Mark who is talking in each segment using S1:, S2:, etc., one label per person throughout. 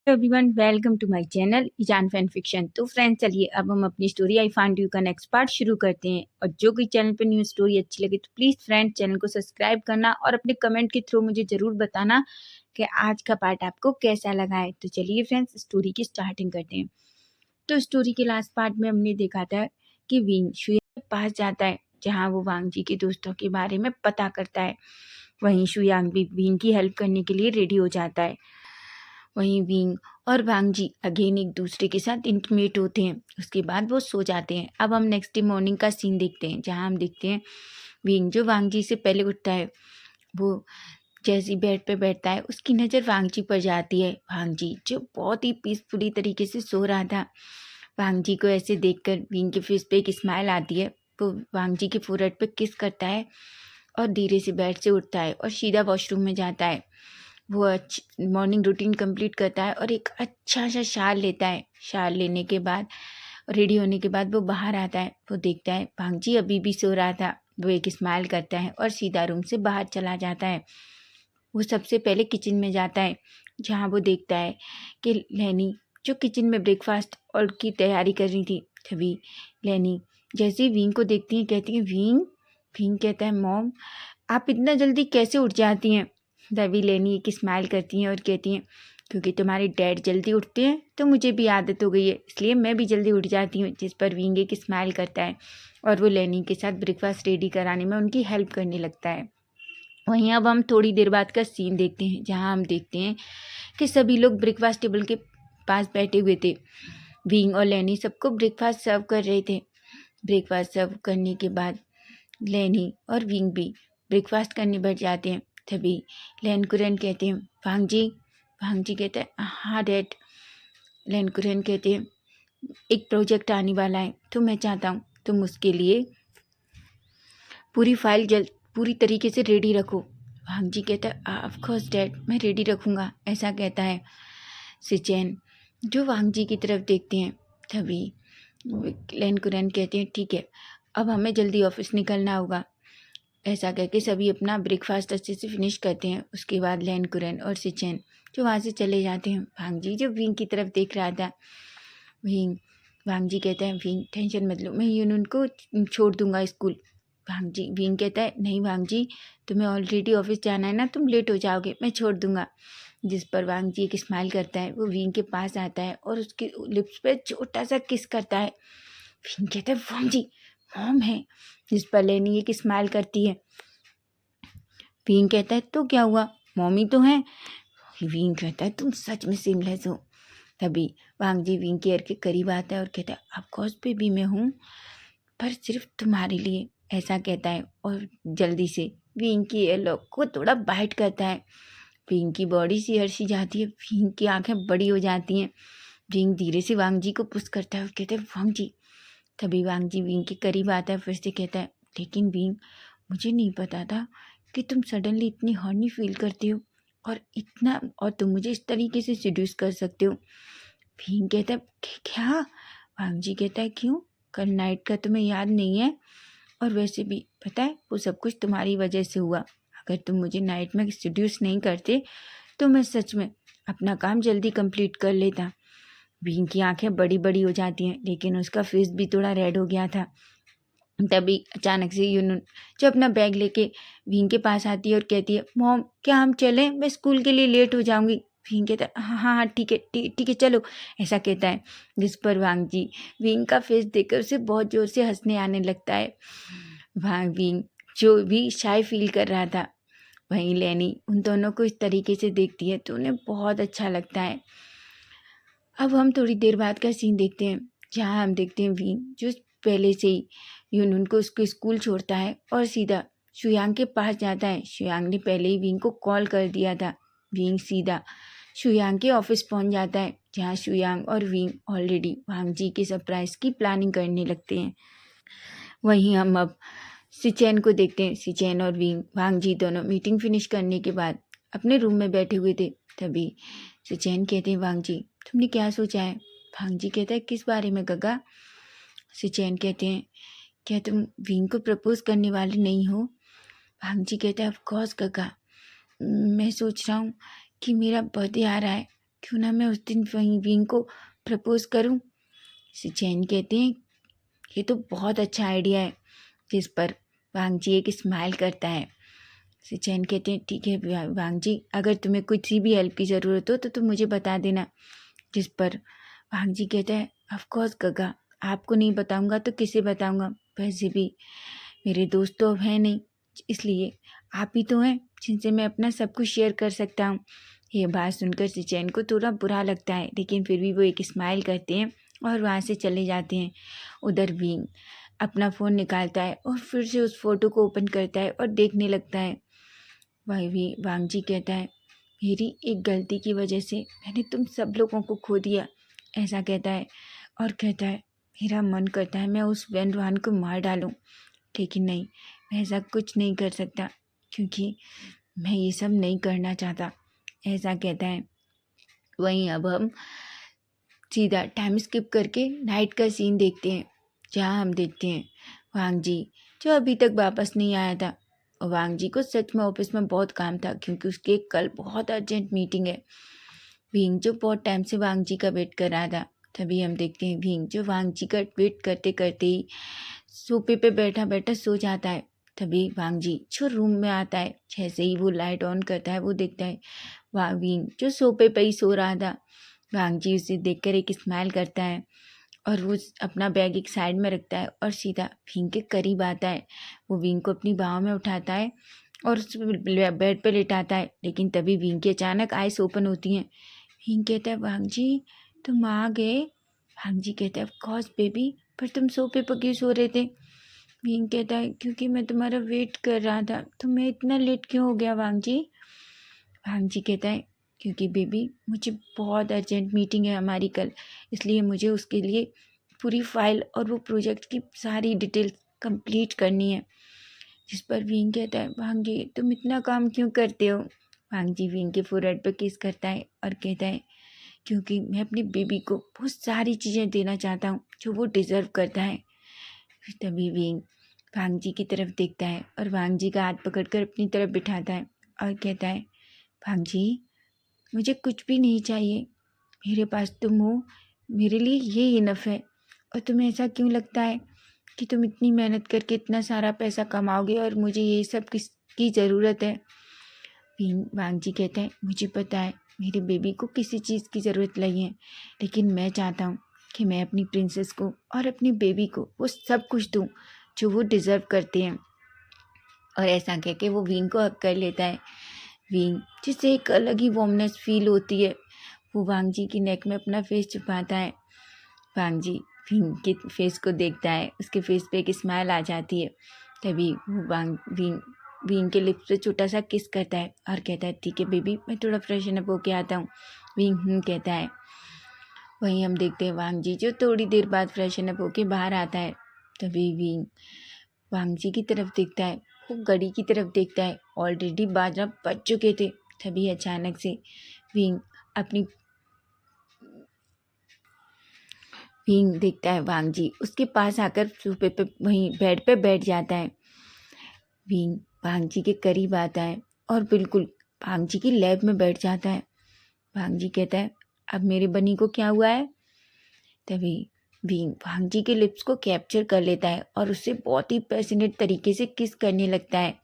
S1: Everyone, welcome to my channel Izaan fan fiction. तो friends, चलिए अब हम अपनी स्टोरी आई फाउंड यू का नेक्स्ट पार्ट शुरू करते हैं। और जो कोई चैनल पे न्यू स्टोरी अच्छी लगे तो प्लीज़ फ्रेंड चैनल को सब्सक्राइब करना और अपने कमेंट के थ्रू मुझे ज़रूर बताना कि आज का पार्ट आपको कैसा लगा है। तो चलिए फ्रेंड्स, स्टोरी की स्टार्टिंग करते हैं। तो स्टोरी के लास्ट पार्ट में हमने देखा था कि विंग शुयांग के पास जाता है, जहाँ वो वांग जी के दोस्तों के बारे में पता करता है। वहीं शुयांग भी विंग की हेल्प करने के लिए रेडी हो जाता है। वहीं विंग और वांग जी अगेन एक दूसरे के साथ इंटीमेट होते हैं। उसके बाद वो सो जाते हैं। अब हम नेक्स्ट डे मॉर्निंग का सीन देखते हैं, जहाँ हम देखते हैं विंग जो वांग जी से पहले उठता है, वो जैसे ही बेड पे बैठता है उसकी नज़र वांग जी पर जाती है। वांग जी जो बहुत ही पीसफुली तरीके से सो रहा था, वांग जी को ऐसे देखकर विंग के फेस पे एक स्माइल आती है। वो वांग जी के फोरहेड पे किस करता है और धीरे से बेड से उठता है और सीधा वॉशरूम में जाता है। वो मॉर्निंग रूटीन कंप्लीट करता है और एक अच्छा सा शाल लेता है। शाल लेने के बाद रेडी होने के बाद वो बाहर आता है। वो देखता है भांग जी अभी भी सो रहा था। वो एक स्माइल करता है और सीधा रूम से बाहर चला जाता है। वो सबसे पहले किचन में जाता है, जहाँ वो देखता है कि लेनी जो किचन में ब्रेकफास्ट और की तैयारी कर रही थी। तभी लेनी जैसे ही विंग को देखती है कहती है विंग। विंग कहता है मॉम, आप इतना जल्दी कैसे उठ जाती हैं। तभी लेनी एक स्माइल करती हैं और कहती हैं क्योंकि तुम्हारे डैड जल्दी उठते हैं तो मुझे भी आदत हो गई है, इसलिए मैं भी जल्दी उठ जाती हूँ। जिस पर विंग एक स्माइल करता है और वो लेनी के साथ ब्रेकफास्ट रेडी कराने में उनकी हेल्प करने लगता है। वहीं अब हम थोड़ी देर बाद का सीन देखते हैं, जहाँ हम देखते हैं कि सभी लोग ब्रेकफास्ट टेबल के पास बैठे हुए थे। विंग और लेनी सबको ब्रेकफास्ट सर्व कर रहे थे। ब्रेकफास्ट सर्व करने के बाद लेनी और विंग भी ब्रेकफास्ट करने बैठ जाते हैं। तभी लेनकुरन कहते हैं भांग जी। भांग जी कहते हैं हाँ डैड। लेनकुरन कहते हैं एक प्रोजेक्ट आने वाला है, तो मैं चाहता हूँ तुम उसके लिए पूरी फाइल पूरी तरीके से रेडी रखो। भांग जी कहता है ऑफ कोर्स डैड, मैं रेडी रखूँगा, ऐसा कहता है सिचैन, जो वांग जी की तरफ देखते हैं। तभी लेनकुरन कहते हैं ठीक है, अब हमें जल्दी ऑफिस निकलना होगा। ऐसा करके सभी अपना ब्रेकफास्ट अच्छे से फिनिश करते हैं। उसके बाद लेनकुरन और सिचैन जो वहाँ से चले जाते हैं। भांग जी जो विंग की तरफ देख रहा था, विंग वांग जी कहता है विंग टेंशन मत लो, मैं यूनुन को छोड़ दूंगा स्कूल। भांग जी विंग कहता है नहीं वांग जी, तुम्हें ऑलरेडी ऑफिस जाना है ना, तुम लेट हो जाओगे, मैं छोड़ दूंगा। जिस पर वांग जी एक स्माइल करता है। वो विंग के पास आता है और उसके लिप्स पे छोटा सा किस करता है। विंग कहता है वांग जी मॉम है। जिस पर लेनी एक स्माइल करती है। विंग कहता है तो क्या हुआ, मॉमी तो है। विंग कहता है तुम सच में सिमलेस हो। तभी वांग जी विंग के ईयर के करीब आता है और कहता है ऑफकोर्स बेबी मैं हूँ, पर सिर्फ तुम्हारे लिए, ऐसा कहता है और जल्दी से विंग की एयरलॉक को थोड़ा बाइट करता है। विंग की बॉडी सिहर सी जाती है। विंग की आंखें बड़ी हो जाती हैं। विंग धीरे से वांग जी को पुश करता है और कहता है वांग जी। तभी वांग जी विंग के करीब आता है, फिर से कहता है लेकिन विंग, मुझे नहीं पता था कि तुम सडनली इतनी हॉर्नी फील करते हो और तुम मुझे इस तरीके से सीड्यूस कर सकते हो। विंग कहता है क्या। वांग जी कहता है क्यों, कल नाइट का तुम्हें याद नहीं है, और वैसे भी पता है वो सब कुछ तुम्हारी वजह से हुआ। अगर तुम मुझे नाइट में सीड्यूस नहीं करते तो मैं सच में अपना काम जल्दी कंप्लीट कर लेता। विंग की आंखें बड़ी बड़ी हो जाती हैं, लेकिन उसका फेस भी थोड़ा रेड हो गया था। तभी अचानक से यूनुन जो अपना बैग लेके विंग के पास आती है और कहती है मॉम क्या हम चलें, मैं स्कूल के लिए लेट हो जाऊंगी। विंग कहता है हाँ हाँ हाँ ठीक है ठीक है चलो, ऐसा कहता है। जिस पर वांग जी विंग का फेस देखकर उसे बहुत जोर से हंसने आने लगता है। विंग जो भी शाय फील कर रहा था, वहीं लेनी उन दोनों को इस तरीके से देखती है तो उन्हें बहुत अच्छा लगता है। अब हम थोड़ी देर बाद का सीन देखते हैं, जहाँ हम देखते हैं विंग जो पहले से ही यूनुन को उसको स्कूल छोड़ता है और सीधा शुयांग के पास जाता है। शुयांग ने पहले ही विंग को कॉल कर दिया था। विंग सीधा शुयांग के ऑफिस पहुंच जाता है, जहाँ शुयांग और विंग ऑलरेडी वांग जी के सरप्राइज की प्लानिंग करने लगते हैं। वहीं हम अब सिचैन को देखते हैं। सिचैन और विंग वांग जी दोनों मीटिंग फिनिश करने के बाद अपने रूम में बैठे हुए थे। तभी सिचैन कहते हैं वांग जी तुमने क्या सोचा है। वांग जी कहता है किस बारे में गगा। सिचैन कहते हैं क्या तुम विंग को प्रपोज करने वाले नहीं हो। वांग जी कहता है ऑफ कोर्स गगा, मैं सोच रहा हूँ कि मेरा बर्थडे आ रहा है, क्यों ना मैं उस दिन वहीं विंग को प्रपोज करूं। सिचैन कहते हैं ये तो बहुत अच्छा आइडिया है, जिस पर वांग जी एक स्माइल करता है। सिचैन कहते हैं ठीक है वांग जी, अगर तुम्हें कुछ भी हेल्प की ज़रूरत हो तो तुम मुझे बता देना। जिस पर वांग जी कहता है ऑफ कोर्स गगा, आपको नहीं बताऊंगा तो किसे बताऊंगा, वैसे भी मेरे दोस्त तो अब हैं नहीं, इसलिए आप ही तो हैं जिनसे मैं अपना सब कुछ शेयर कर सकता हूँ। ये बात सुनकर सिचैन को थोड़ा बुरा लगता है, लेकिन फिर भी वो एक स्माइल करते हैं और वहाँ से चले जाते हैं। उधर विंग अपना फ़ोन निकालता है और फिर से उस फोटो को ओपन करता है और देखने लगता है। वही भी वांग जी कहता है मेरी एक गलती की वजह से मैंने तुम सब लोगों को खो दिया, ऐसा कहता है। और कहता है मेरा मन करता है मैं उस वैन रोहान को मार डालूं, लेकिन नहीं, मैं ऐसा कुछ नहीं कर सकता क्योंकि मैं ये सब नहीं करना चाहता, ऐसा कहता है। वहीं अब हम सीधा टाइम स्किप करके नाइट का सीन देखते हैं, जहाँ हम देखते हैं वांग जी जो अभी तक वापस नहीं आया था। और वांग जी को सच में ऑफिस में बहुत काम था क्योंकि उसके कल बहुत अर्जेंट मीटिंग है। विंग जो बहुत टाइम से वांग जी का वेट कर रहा था, तभी हम देखते हैं विंग जो वांग जी का वेट करते करते ही सोफे पे बैठा बैठा सो जाता है। तभी वांग जी जो रूम में आता है, जैसे ही वो लाइट ऑन करता है वो देखता है विंग जो सोफे पे ही सो रहा था। वांग जी उसे देखकर एक स्माइल करता है और वो अपना बैग एक साइड में रखता है और सीधा विंग के करीब आता है। वो विंग को अपनी बाहों में उठाता है और उस बेड पे लेटाता है, लेकिन तभी विंग की अचानक आइस ओपन होती हैं। विंग कहता है वांग जी तुम आ गए। वांग जी कहता है ऑफ कोर्स बेबी, पर तुम सोफे पर क्यों सो रहे थे। विंग कहता है क्योंकि मैं तुम्हारा वेट कर रहा था। तुम्हें इतना लेट क्यों हो गया वांग जी। वांग जी कहता है क्योंकि बेबी मुझे बहुत अर्जेंट मीटिंग है हमारी कल, इसलिए मुझे उसके लिए पूरी फाइल और वो प्रोजेक्ट की सारी डिटेल कंप्लीट करनी है। जिस पर विंग कहता है वांग जी तुम इतना काम क्यों करते हो। वांग जी विंग के फोरहेड पर किस करता है और कहता है क्योंकि मैं अपनी बेबी को बहुत सारी चीज़ें देना चाहता हूँ जो वो डिज़र्व करता है। फिर तभी विंग वांग जी की तरफ देखता है और वांग जी का हाथ पकड़कर अपनी तरफ बिठाता है और कहता है वांग जी मुझे कुछ भी नहीं चाहिए, मेरे पास तुम हो, मेरे लिए ये इनफ है। और तुम्हें ऐसा क्यों लगता है कि तुम इतनी मेहनत करके इतना सारा पैसा कमाओगे और मुझे ये सब किसकी ज़रूरत है। वांग जी कहते हैं मुझे पता है मेरे बेबी को किसी चीज़ की ज़रूरत नहीं है, लेकिन मैं चाहता हूँ कि मैं अपनी प्रिंसेस को और अपनी बेबी को वो सब कुछ दूँ जो वो डिज़र्व करते हैं। और ऐसा कह के वो विंग को हक कर लेता है। विंग जिससे एक अलग ही वार्मनेस फील होती है, वो वांग जी की नेक में अपना फेस छुपाता है। वांग जी विंग के फेस को देखता है, उसके फेस पे एक स्माइल आ जाती है। तभी वो विंग के लिप्स पे छोटा सा किस करता है और कहता है ठीक है बेबी मैं थोड़ा फ्रेशन अप होके आता हूँ। विंग कहता है। वहीं हम देखते हैं वांग जी जो थोड़ी देर बाद फ्रेशन अप होके बाहर आता है। तभी विंग वांग जी की तरफ देखता है, वो घड़ी की तरफ देखता है, ऑलरेडी 12 बज चुके थे। तभी अचानक से विंग अपनी विंग देखता है वांग जी उसके पास आकर सोफे पे वहीं बेड पे बैठ जाता है। विंग वांग जी के करीब आता है और बिल्कुल वांग जी की लैब में बैठ जाता है। वांग जी कहता है अब मेरी बनी को क्या हुआ है। तभी विंग वांग जी के लिप्स को कैप्चर कर लेता है और उससे बहुत ही पैशनेट तरीके से किस करने लगता है।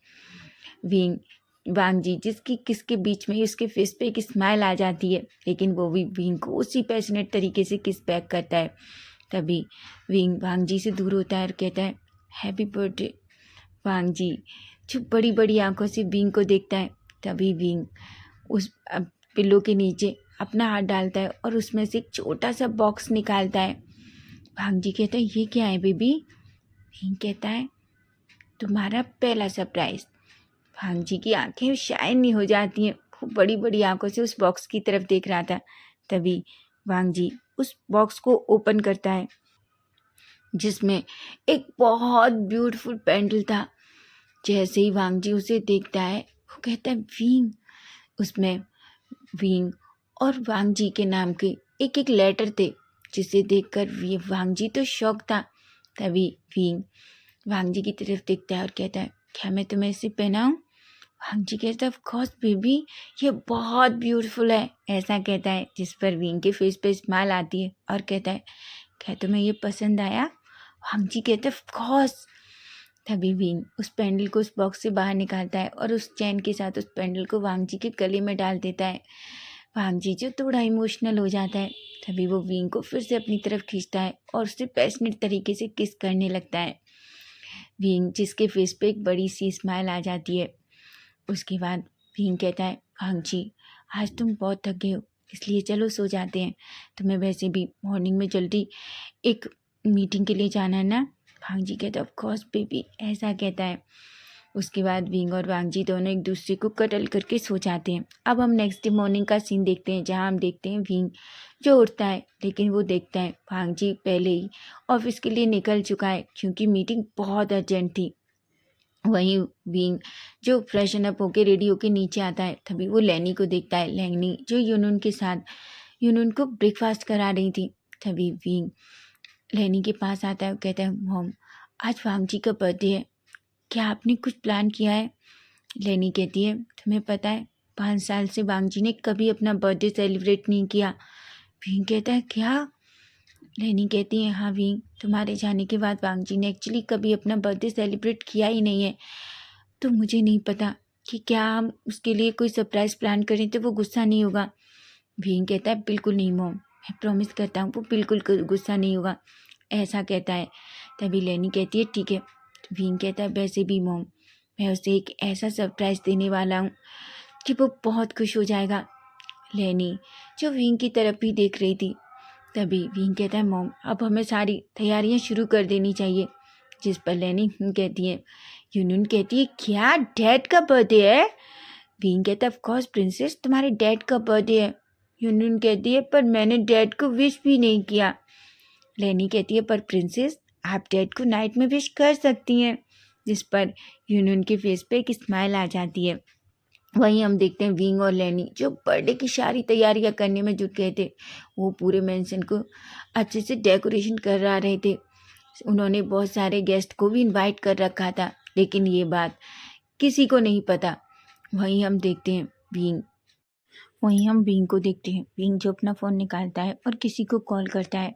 S1: विंग वांग जी जिसकी किस के बीच में ही उसके फेस पे एक स्माइल आ जाती है, लेकिन वो भी विंग को उसी पैशनेट तरीके से किस बैक करता है। तभी विंग वांग जी से दूर होता है और कहता है हैप्पी बर्थडे। वांग जी जो बड़ी बड़ी आंखों से विंग को देखता है। तभी विंग उस पिल्लो के नीचे अपना हाथ डालता है और उसमें से एक छोटा सा बॉक्स निकालता है। वांग जी कहता है ये क्या है बेबी। विंग कहता है तुम्हारा पहला सरप्राइज। वांग जी की आंखें शाइनी हो जाती हैं, वो बड़ी बड़ी आंखों से उस बॉक्स की तरफ देख रहा था। तभी वांग जी उस बॉक्स को ओपन करता है जिसमें एक बहुत ब्यूटीफुल पेंडल था। जैसे ही वांग जी उसे देखता है वो कहता है विंग। उसमें विंग और वांग जी के नाम के एक एक लेटर थे, जिसे देखकर वांग जी तो शॉक था। तभी विंग वांग जी की तरफ देखता है और कहता है क्या मैं तुम्हें इसे पहनाऊं। वांग जी कहता है ऑफ कोर्स बेबी, ये बहुत ब्यूटीफुल है, ऐसा कहता है, जिस पर विंग के फेस पे स्माइल आती है और कहता है क्या तुम्हें ये पसंद आया? वांग जी कहते हैं ऑफ कोर्स। तभी विंग उस पेंडल को उस बॉक्स से बाहर निकालता है और उस चैन के साथ उस पेंडल को वांग जी के गले में डाल देता है। वांग जी जो थोड़ा इमोशनल हो जाता है, तभी वो विंग को फिर से अपनी तरफ खींचता है और उससे पैशनेट तरीके से किस करने लगता है। विंग जिसके फेस पे एक बड़ी सी स्माइल आ जाती है। उसके बाद विंग कहता है वांग जी आज तुम बहुत थक गए हो, इसलिए चलो सो जाते हैं, तुम्हें वैसे भी मॉर्निंग में जल्दी एक मीटिंग के लिए जाना है ना? वांग जी कहता है ऑफ कोर्स बेबी, ऐसा कहता है। उसके बाद विंग और वांग जी दोनों एक दूसरे को कटल करके सो जाते हैं। अब हम नेक्स्ट डे मॉर्निंग का सीन देखते हैं, जहाँ हम देखते हैं विंग जो उठता है, लेकिन वो देखता है वांग जी पहले ही ऑफिस के लिए निकल चुका है क्योंकि मीटिंग बहुत अर्जेंट थी। वहीं विंग जो फ्रेशन अप होके रेडी होके नीचे आता है, तभी वो लैनी को देखता है, लैनी जो यूनून के साथ यूनून को ब्रेकफास्ट करा रही थी। तभी विंग लैनी के पास आता है और कहता है मॉम आज वांग जी का बर्थडे है, क्या आपने कुछ प्लान किया है? लैनी कहती है तुम्हें पता है 5 साल से वांग जी ने कभी अपना बर्थडे सेलिब्रेट नहीं किया। विंग कहता है क्या? लैनी कहती है हाँ विंग, तुम्हारे जाने के बाद वांग जी ने एक्चुअली कभी अपना बर्थडे सेलिब्रेट किया ही नहीं है, तो मुझे नहीं पता कि क्या हम उसके लिए कोई सरप्राइज़ प्लान करें तो वो गुस्सा नहीं होगा। विंग कहता है बिल्कुल नहीं मॉम, मैं प्रॉमिस करता हूँ वो बिल्कुल गुस्सा नहीं होगा, ऐसा कहता है। तभी लैनी कहती है ठीक है। विंग कहता है वैसे भी मॉम, मैं उसे एक ऐसा सरप्राइज़ देने वाला हूँ कि वो बहुत खुश हो जाएगा। लैनी जो विंग की तरफ भी देख रही थी, तभी विंग कहता है मॉम अब हमें सारी तैयारियां शुरू कर देनी चाहिए। जिस पर लैनी कहती है। यूनून कहती है क्या डैड का बर्थडे है? विंग कहता है ऑफ कोर्स प्रिंसेस, तुम्हारे डैड का बर्थडे है। यूनून कहती है पर मैंने डैड को विश भी नहीं किया। लैनी कहती है पर प्रिंसेस आप डैड को नाइट में विश कर सकती हैं। जिस पर यूनून के फेस पे एक स्माइल आ जाती है। वहीं हम देखते हैं विंग और लैनी जो बर्थडे की सारी तैयारियां करने में जुट गए थे। वो पूरे मेंशन को अच्छे से डेकोरेशन कर रहे थे। उन्होंने बहुत सारे गेस्ट को भी इनवाइट कर रखा था, लेकिन ये बात किसी को नहीं पता। वहीं हम विंग को देखते हैं, विंग जो अपना फ़ोन निकालता है और किसी को कॉल करता है।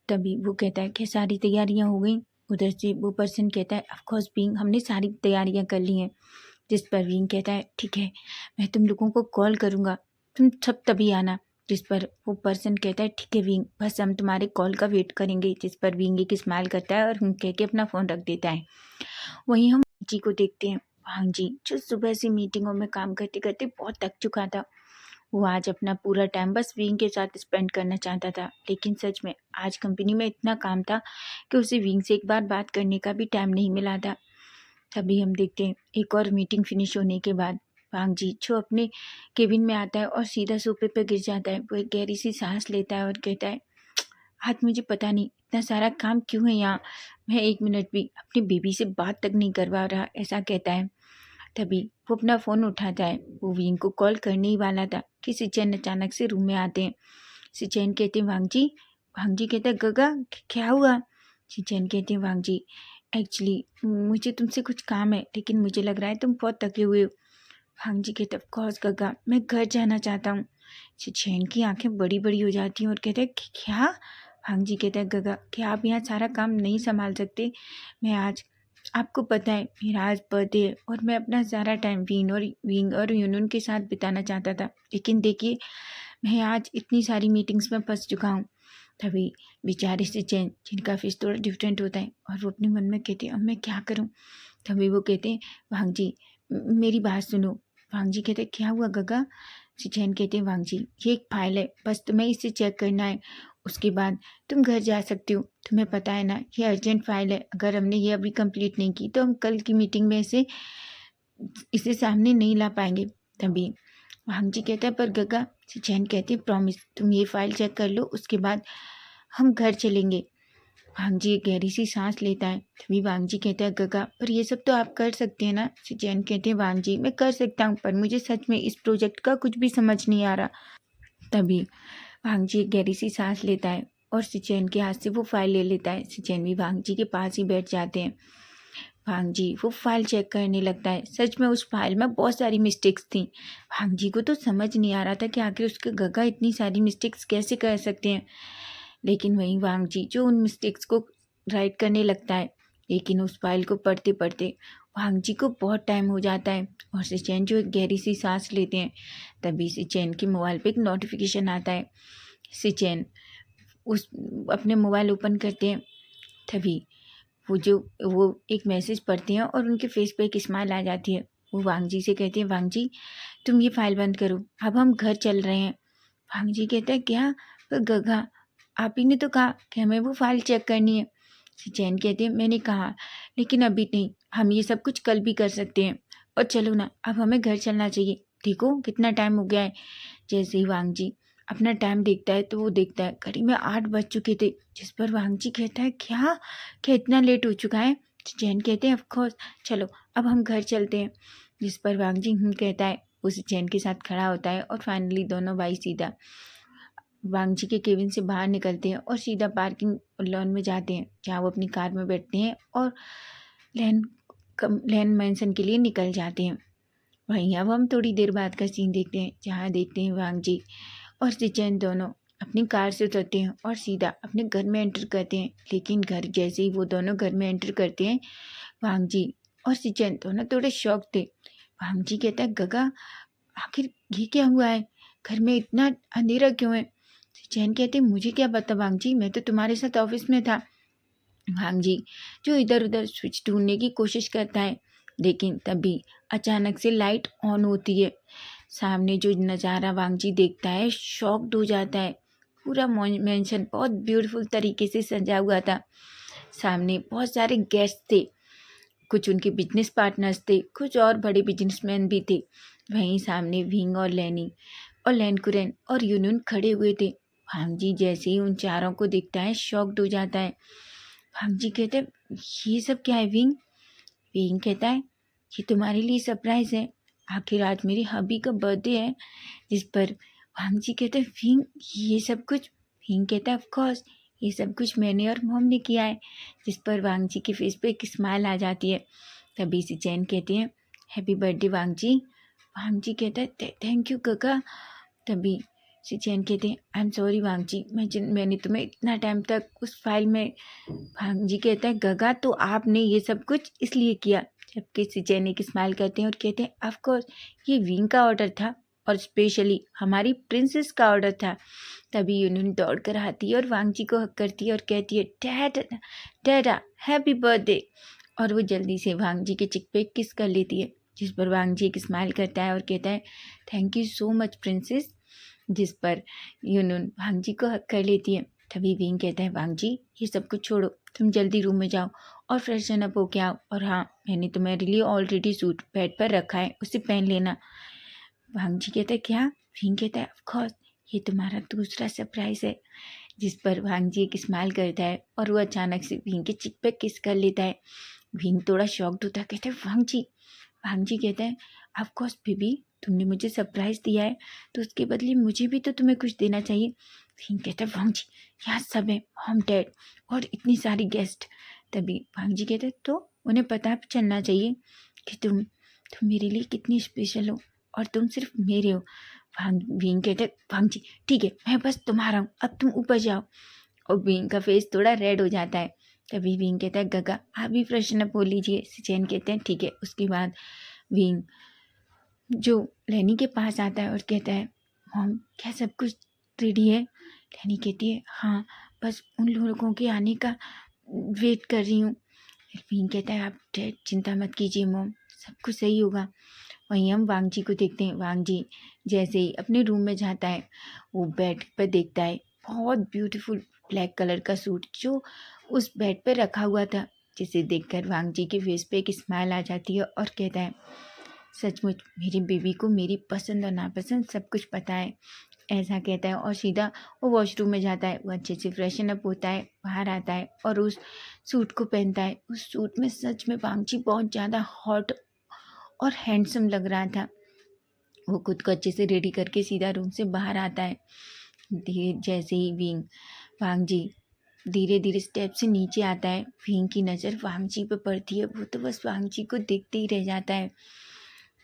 S1: तभी वो कहता है कि सारी तैयारियां हो गई। उधर से वो पर्सन कहता है ऑफ कोर्स विंग, हमने सारी तैयारियां कर ली हैं। जिस पर विंग कहता है ठीक है, मैं तुम लोगों को कॉल करूँगा, तुम सब तभी आना। जिस पर वो पर्सन कहता है ठीक है विंग, बस हम तुम्हारे कॉल का वेट करेंगे। जिस पर विंग एक स्माइल करता है और कह के अपना फ़ोन रख देता है। वहीं हम जी को देखते हैं, वांग जी जो सुबह से मीटिंगों में काम करते करते बहुत थक चुका था। वो आज अपना पूरा टाइम बस विंग के साथ स्पेंड करना चाहता था, लेकिन सच में आज कंपनी में इतना काम था कि उसे विंग से एक बार बात करने का भी टाइम नहीं मिला था। तभी हम देखते हैं एक और मीटिंग फिनिश होने के बाद वांग जी जो अपने केबिन में आता है और सीधा सोफे पर गिर जाता है। वो एक गहरी सी सांस लेता है और कहता है आज मुझे पता नहीं इतना सारा काम क्यों है यहाँ, मैं 1 मिनट भी अपनी बेबी से बात तक नहीं करवा रहा, ऐसा कहता है। तभी वो अपना फ़ोन उठाता है, वो विंग को कॉल करने ही वाला था कि सिचैन अचानक से रूम में आते हैं। सिचैन कहते हैं वांग जी कहता है गगा क्या हुआ? सिचैन कहते हैं वांग जी एक्चुअली मुझे तुमसे कुछ काम है, लेकिन मुझे लग रहा है तुम बहुत थके हुए हो। वांग जी कहते ऑफ कोर्स गगा, मैं घर जाना चाहता हूँ। सिचैन की आंखें बड़ी बड़ी हो जाती हैं और कहते हैं क्या? वांग जी कहता है गगा क्या आप यहाँ सारा काम नहीं संभाल सकते? मैं आज आपको पता है मेरा आज बर्थडे है और मैं अपना सारा टाइम विंग और यूनून के साथ बिताना चाहता था, लेकिन देखिए मैं आज इतनी सारी मीटिंग्स में फंस चुका हूँ। तभी बेचारे से चैन जिनका फेस थोड़ा डिफरेंट होता है और वो अपने मन में कहते हैं अब मैं क्या करूँ। तभी वो कहते हैं वांग जी मेरी बात सुनो। वांग जी कहते क्या हुआ गगा? चैन कहते हैं वांग जी ये एक फाइल है, बस तुम्हें इसे चेक करना है, उसके बाद तुम घर जा सकते हो। तुम्हें पता है ना ये अर्जेंट फाइल है, अगर हमने ये अभी कंप्लीट नहीं की तो हम कल की मीटिंग में इसे सामने नहीं ला पाएंगे। तभी वांग जी कहता है पर गगा, चैन कहती है प्रॉमिस तुम ये फाइल चेक कर लो, उसके बाद हम घर चलेंगे। वांग जी एक गहरी सी सांस लेता है। तभी वांग जी कहता है गगा पर ये सब तो आप कर सकते हैं ना? चैन कहते हैं वांग जी मैं कर सकता हूँ, पर मुझे सच में इस प्रोजेक्ट का कुछ भी समझ नहीं आ रहा। तभी वांग जी एक गहरी सी सांस लेता है और सिचैन के हाथ से वो फाइल ले लेता है। सिचैन भी वांग जी के पास ही बैठ जाते हैं। भांग जी वो फाइल चेक करने लगता है। सच में उस फाइल में बहुत सारी मिस्टेक्स थी। भांग जी को तो समझ नहीं आ रहा था कि आखिर उसके गगा इतनी सारी मिस्टेक्स कैसे कर सकते हैं। लेकिन वहीं भांग जी जो उन मिस्टेक्स को राइट करने लगता है, लेकिन उस फाइल को पढ़ते पढ़ते भांग जी को बहुत टाइम हो जाता है और सिचैन जो एक गहरी सी सांस लेते हैं। तभी सिचैन के मोबाइल पे एक नोटिफिकेशन आता है। सिचैन उस अपने मोबाइल ओपन करते हैं। तभी वो एक मैसेज पढ़ते हैं और उनके फेस पे एक स्माइल आ जाती है। वो वांग जी से कहते हैं, वांग जी तुम ये फाइल बंद करो, अब हम घर चल रहे हैं। वांग जी कहता है, क्या? पर गगा आप ही ने तो कहा कि हमें वो फाइल चेक करनी है। चैन कहते हैं, मैंने कहा लेकिन अभी नहीं, हम ये सब कुछ कल भी कर सकते हैं। और चलो ना, अब हमें घर चलना चाहिए। देखो कितना टाइम हो गया है। जैसे ही वांग जी अपना टाइम देखता है तो वो देखता है घड़ी में 8 बज चुके थे। जिस पर वांग जी कहता है, क्या क्या इतना लेट हो चुका है? चैन कहते हैं, ऑफ कोर्स चलो अब हम घर चलते हैं। जिस पर वांग जी कहता है। उस चैन के साथ खड़ा होता है और फाइनली दोनों भाई सीधा वांग जी के केबिन से बाहर निकलते हैं और सीधा पार्किंग लॉन में जाते हैं, जहाँ वो अपनी कार में बैठते हैं और लैन लैन मैंसन के लिए निकल जाते हैं। वहीं अब हम थोड़ी देर बाद का सीन देखते हैं, जहाँ देखते हैं वांग जी और सिचैन दोनों अपनी कार से उतरते हैं और सीधा अपने घर में एंटर करते हैं। लेकिन घर जैसे ही वो दोनों घर में एंटर करते हैं, वांग जी और सिचैन दोनों थोड़े शॉक थे। वांग जी कहता है, गगा आखिर ये क्या हुआ है? घर में इतना अंधेरा क्यों है? सिचैन कहते हैं, मुझे क्या पता वांग जी, मैं तो तुम्हारे साथ ऑफिस में था। वांग जी जो इधर उधर स्विच ढूंढने की कोशिश करता है, लेकिन तभी अचानक से लाइट ऑन होती है। सामने जो नज़ारा वांग जी देखता है, शॉक्ड हो जाता है। पूरा मेंशन बहुत ब्यूटीफुल तरीके से सजा हुआ था। सामने बहुत सारे गेस्ट थे, कुछ उनके बिजनेस पार्टनर्स थे, कुछ और बड़े बिजनेसमैन भी थे। वहीं सामने विंग और लैनी और लैनकुरन और यूनुन खड़े हुए थे। वांग जी जैसे ही उन चारों को देखता है, शॉक्ड हो जाता है। वांग जी कहते हैं, ये सब क्या है विंग? विंग कहता है, ये तुम्हारे लिए सरप्राइज है, आखिर आज मेरी हबी का बर्थडे है। जिस पर वांग जी कहते हैं, विंग ये सब कुछ? विंग कहता है, ऑफ कोर्स ये सब कुछ मैंने और मॉम ने किया है। जिस पर वांग जी के फेस पे एक स्माइल आ जाती है। तभी से चैन कहते हैं, हैप्पी बर्थडे वांग जी। वांग जी कहता है, थैंक यू काका। तभी सिचैन कहते हैं, आई एम सॉरी वांग जी, मैंने तुम्हें इतना टाइम तक उस फाइल में। वांग जी कहता है, गगा तो आपने ये सब कुछ इसलिए किया। जबकि सिचैन एक स्माइल करते हैं और कहते हैं, ऑफ कोर्स ये विंग का ऑर्डर था और स्पेशली हमारी प्रिंसेस का ऑर्डर था। तभी यूनियन दौड़ कर आती है और वांग जी को हक करती है और कहती है, डैड डैडा हैप्पी बर्थडे। और वो जल्दी से वांग जी के चिक पे किस कर लेती है। जिस पर वांग जी एक स्माइल करता है और कहता है, thank you so much princess. जिस पर यूनुन वांग जी को हक कर लेती है। तभी विंग कहता है, वांग जी ये सब कुछ छोड़ो, तुम जल्दी रूम में जाओ और फ्रेशन अप होके आओ। और हाँ, मैंने तुम्हारे लिए ऑलरेडी सूट बेड पर रखा है, उसे पहन लेना। वांग जी कहता है, क्या? विंग कहता है, ऑफ कोर्स ये तुम्हारा दूसरा सरप्राइज है। जिस पर वांग जी एक स्माइल करता है और वो अचानक से विंग के चिक पे किस कर लेता है। विंग थोड़ा शॉक्ड होता है, कहता है, वांग जी कहता है, ऑफ कोर्स बेबी, तुमने मुझे सरप्राइज दिया है तो उसके बदले मुझे भी तो तुम्हें कुछ देना चाहिए। विंग कहता है, वांग जी यहाँ सब है, होम डैड और इतनी सारी गेस्ट। तभी वांग जी कहते हैं, तो उन्हें पता भी चलना चाहिए कि तुम मेरे लिए कितनी स्पेशल हो और तुम सिर्फ मेरे हो। विंग कहते हैं, वांग जी ठीक है, मैं बस तुम्हारा हूँ, अब तुम ऊपर जाओ। और विंग का फेस थोड़ा रेड हो जाता है। तभी विंग कहता है, गगा आप भी फ्रेशन अप हो लीजिए। सिचैन कहते हैं, ठीक है। उसके बाद विंग जो लैनी के पास आता है और कहता है, मॉम क्या सब कुछ रेडी है? लैनी कहती है, हाँ बस उन लोगों के आने का वेट कर रही हूँ। विंग कहता है, आप चिंता मत कीजिए मॉम, सब कुछ सही होगा। वहीं हम वांग जी को देखते हैं। वांग जी जैसे ही अपने रूम में जाता है, वो बेड पर देखता है बहुत ब्यूटीफुल ब्लैक कलर का सूट जो उस बेड पर रखा हुआ था, जिसे देखकर वांग जी के फेस पे एक स्माइल आ जाती है और कहता है, सचमुच मेरी बेबी को मेरी पसंद और नापसंद सब कुछ पता है। ऐसा कहता है और सीधा वो वॉशरूम में जाता है। वो अच्छे से फ्रेशन अप होता है, बाहर आता है और उस सूट को पहनता है। उस सूट में सच में वांग जी बहुत ज़्यादा हॉट और हैंडसम लग रहा था। वो खुद को अच्छे से रेडी करके सीधा रूम से बाहर आता है। जैसे ही वांग जी धीरे धीरे स्टेप से नीचे आता है। विंग की नज़र वांगजी पे पड़ती है। वो तो बस वांगजी को देखते ही रह जाता है।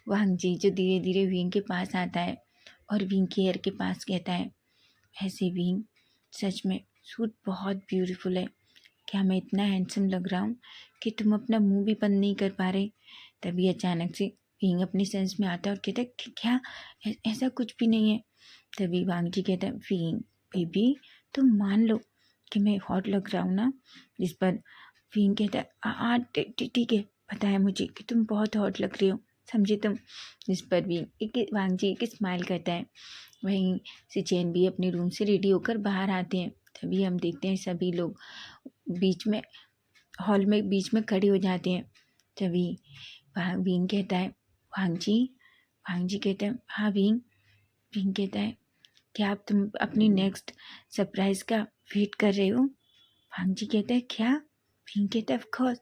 S1: वांगजी जो धीरे धीरे विंग के पास आता है और विंग के ईयर के पास कहता है, ऐसे विंग सच में सूट बहुत ब्यूटीफुल है। क्या मैं इतना हैंडसम लग रहा हूँ कि तुम अपना मुंह भी बंद नहीं कर पा रहे? तभी अचानक से विंग अपने सेंस में आता है और कहता है कि क्या ऐसा कुछ भी नहीं है। तभी वांगजी कहता है, विंग बेबी तुम मान लो कि मैं हॉट लग रहा हूँ ना। जिस पर विंग कहता है, हाँ ठीक है, पता है मुझे कि तुम बहुत हॉट लग रहे हो, समझे तुम। जिस पर भी वांगजी एक स्माइल करता है। वहीं से चैन भी अपने रूम से रेडी होकर बाहर आते हैं। तभी हम देखते हैं सभी लोग बीच में हॉल में बीच में खड़े हो जाते हैं। तभी विंग कहता है, वांगजी वांगजी कहता है, हाँ विंग। विंग कहता है, क्या आप तुम अपनी नेक्स्ट सरप्राइज का वेट कर रहे हो? वांगजी कहता है, क्या? विंग कहता है, ऑफ कोर्स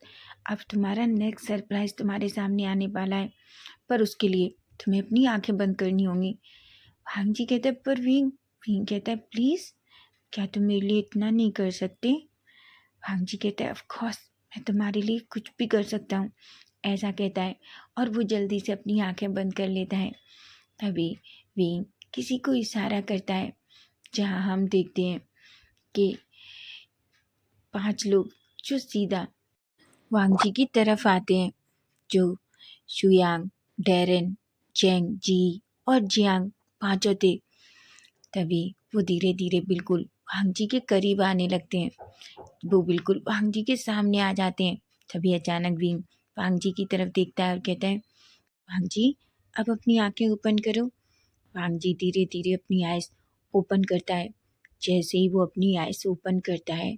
S1: अब तुम्हारा नेक्स्ट सरप्राइज तुम्हारे सामने आने वाला है, पर उसके लिए तुम्हें अपनी आंखें बंद करनी होंगी। वांगजी कहता है, पर विंग। विंग कहता है, प्लीज़ क्या तुम मेरे लिए इतना नहीं कर सकते? वांगजी कहता है, ऑफ कोर्स मैं तुम्हारे लिए कुछ भी कर सकता हूँ, ऐसा कहता है और वो जल्दी से अपनी आंखें बंद कर लेता है। तभी विंग किसी को इशारा करता है, जहाँ हम देखते हैं कि 5 लोग जो सीधा वांगजी की तरफ आते हैं, जो शुयांग, डैरेन, चेंग, जी और जियांग पांचों थे। तभी वो धीरे धीरे बिल्कुल वांगजी के करीब आने लगते हैं। वो बिल्कुल वांगजी के सामने आ जाते हैं। तभी अचानक विंग वांगजी की तरफ देखता है और कहता है, वांगजी अब अपनी आंखें ओपन करो। वांगजी धीरे धीरे अपनी आइज ओपन करता है। जैसे ही वो अपनी आइज ओपन करता है,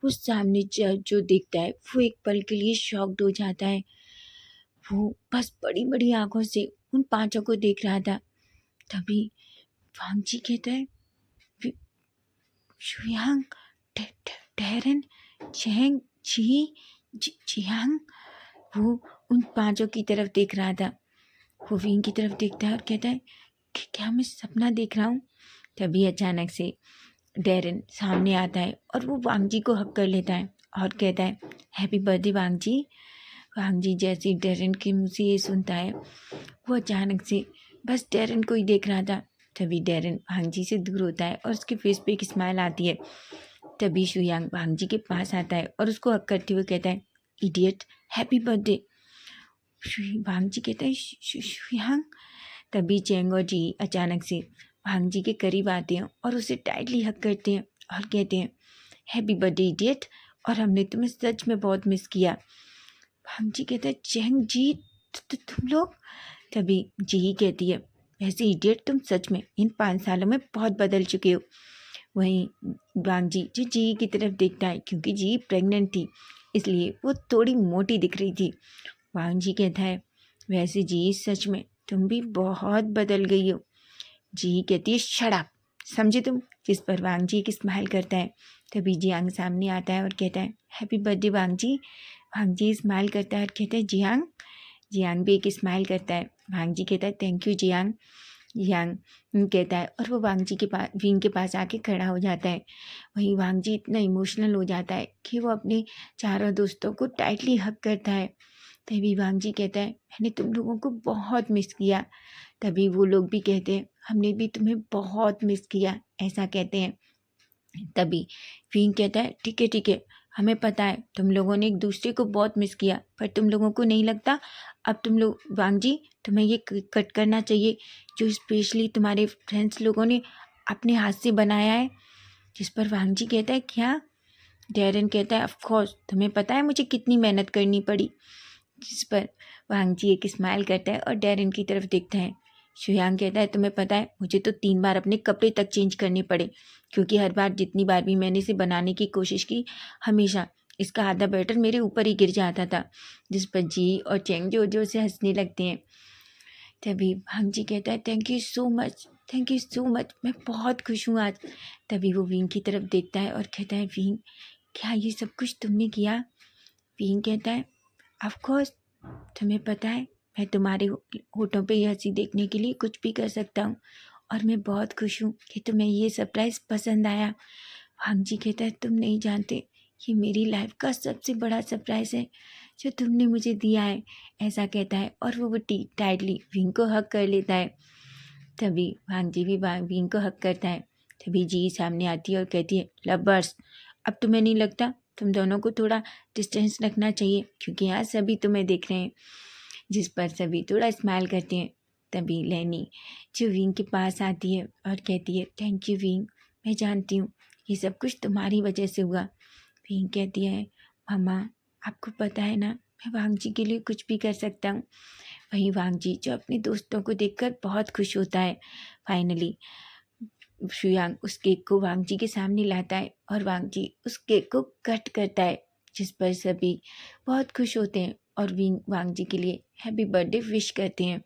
S1: वो सामने जो देखता है वो एक पल के लिए शॉक्ड हो जाता है। वो बस बड़ी बड़ी आंखों से उन पांचों को देख रहा था। तभी वांगजी कहता है, शुयांग, डैरेन, चेंग, जियांग। वो उन पांचों की तरफ देख रहा था। वो विंग की तरफ देखता है और कहता है कि क्या मैं सपना देख रहा हूँ? तभी अचानक से डैरेन सामने आता है और वो वांगजी को हक कर लेता है और कहता है, हैप्पी बर्थडे वांगजी। वांगजी जैसे ही डैरेन के मुँह से ये सुनता है, वो अचानक से बस डैरेन को ही देख रहा था। तभी डैरेन वांगजी से दूर होता है और उसके फेस पे एक स्माइल आती है। तभी शुयांग वांगजी के पास आता है और उसको हक करते हुए कहता है, इडियट, हैप्पी बर्थडे। वांगजी कहता है, शुयांग। तभी चेंग और जी अचानक से वांगजी के करीब आते हैं और उसे टाइटली हक करते हैं और कहते हैं, हैप्पी बर्थडे इडियट, और हमने तुम्हें सच में बहुत मिस किया। वांगजी कहता है, चेंग जी तुम लोग? तभी जी कहती है, वैसे इडियट तुम सच में इन 5 सालों में बहुत बदल चुके हो। वहीं वांगजी जो जी की तरफ देखता है, क्योंकि जी प्रेग्नेंट थी इसलिए वो थोड़ी मोटी दिख रही थी। वांगजी कहता है, वैसे जी सच में तुम भी बहुत बदल गई हो। जी कहती है, शट अप, समझे तुम? जिस पर वांगजी एक स्माइल करता है। तभी जियांग सामने आता है और कहता है, हैप्पी बर्थडे वांगजी। वांगजी स्माइल करता है और कहता है, जियांग। जियांग भी एक स्माइल करता है। वांगजी कहता है, थैंक यू जियांग। जियांग कहता है और वो वांगजी के पास विंग के पास आके खड़ा हो जाता है। वहीं वांगजी इतना इमोशनल हो जाता है कि वो अपने चारों दोस्तों को टाइटली हग करता है। तभी वांगजी कहता है, मैंने तुम लोगों को बहुत मिस किया। तभी वो लोग भी कहते हैं, हमने भी तुम्हें बहुत मिस किया, ऐसा कहते हैं। तभी विंग कहता है, ठीक है, हमें पता है तुम लोगों ने एक दूसरे को बहुत मिस किया, पर तुम लोगों को नहीं लगता अब तुम लोग वांगजी तुम्हें ये कट करना चाहिए जो स्पेशली तुम्हारे फ्रेंड्स लोगों ने अपने हाथ से बनाया है? जिस पर वांगजी कहता है, क्या? डैरेन कहता है, ऑफ कोर्स तुम्हें पता है मुझे कितनी मेहनत करनी पड़ी। जिस पर वांगजी एक स्माइल करता है और डैरेन की तरफ देखता है। शुयांग कहता है, तुम्हें पता है मुझे तो 3 बार अपने कपड़े तक चेंज करने पड़े, क्योंकि हर बार जितनी बार भी मैंने इसे बनाने की कोशिश की, हमेशा इसका आधा बैटर मेरे ऊपर ही गिर जाता था। जिस पर जी और चेंग जोर जोर से हंसने लगते हैं। तभी वांगजी कहता है, thank you so much, thank you so much, मैं बहुत खुश हूँ आज। तभी वो विंग की तरफ देखता है और कहता है, विंग क्या ये सब कुछ तुमने किया? विंग कहता है, ऑफ कोर्स, तुम्हें पता है मैं तुम्हारे होठों पे ये हंसी देखने के लिए कुछ भी कर सकता हूँ, और मैं बहुत खुश हूँ कि तुम्हें ये सरप्राइज़ पसंद आया। वांग जी कहता है तुम नहीं जानते, ये मेरी लाइफ का सबसे बड़ा सरप्राइज़ है जो तुमने मुझे दिया है, ऐसा कहता है और वो टाइटली विंग को हग कर लेता है। तभी वांग जी भी विंग को हग करता है। तभी जी सामने आती है और कहती है लवर्स, अब तुम्हें नहीं लगता तुम दोनों को थोड़ा डिस्टेंस रखना चाहिए, क्योंकि यहाँ सभी तुम्हें देख रहे हैं। जिस पर सभी थोड़ा स्माइल करते हैं। तभी लेनी जो विंग के पास आती है और कहती है थैंक यू विंग, मैं जानती हूँ ये सब कुछ तुम्हारी वजह से हुआ। विंग कहती है मामा, आपको पता है ना मैं वांग जी के लिए कुछ भी कर सकता हूँ। वहीं वांग जी जो अपने दोस्तों को देखकर बहुत खुश होता है। फाइनली शुयांग उस केक को वांग जी के सामने लाता है और वांग जी उस केक को कट करता है, जिस पर सभी बहुत खुश होते हैं और विंग वांग जी के लिए हैप्पी बर्थडे विश करते हैं।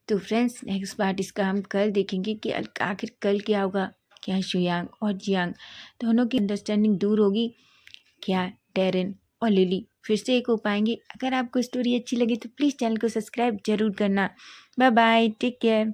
S1: तो फ्रेंड्स नेक्स्ट पार्ट इसका हम कल देखेंगे कि आखिर कल क्या होगा। क्या शुयांग और जियांग दोनों की अंडरस्टैंडिंग दूर होगी? क्या डेरेन और लिली फिर से एक हो पाएंगे? अगर आपको स्टोरी अच्छी लगी तो प्लीज़ चैनल को सब्सक्राइब जरूर करना। Bye bye, take care.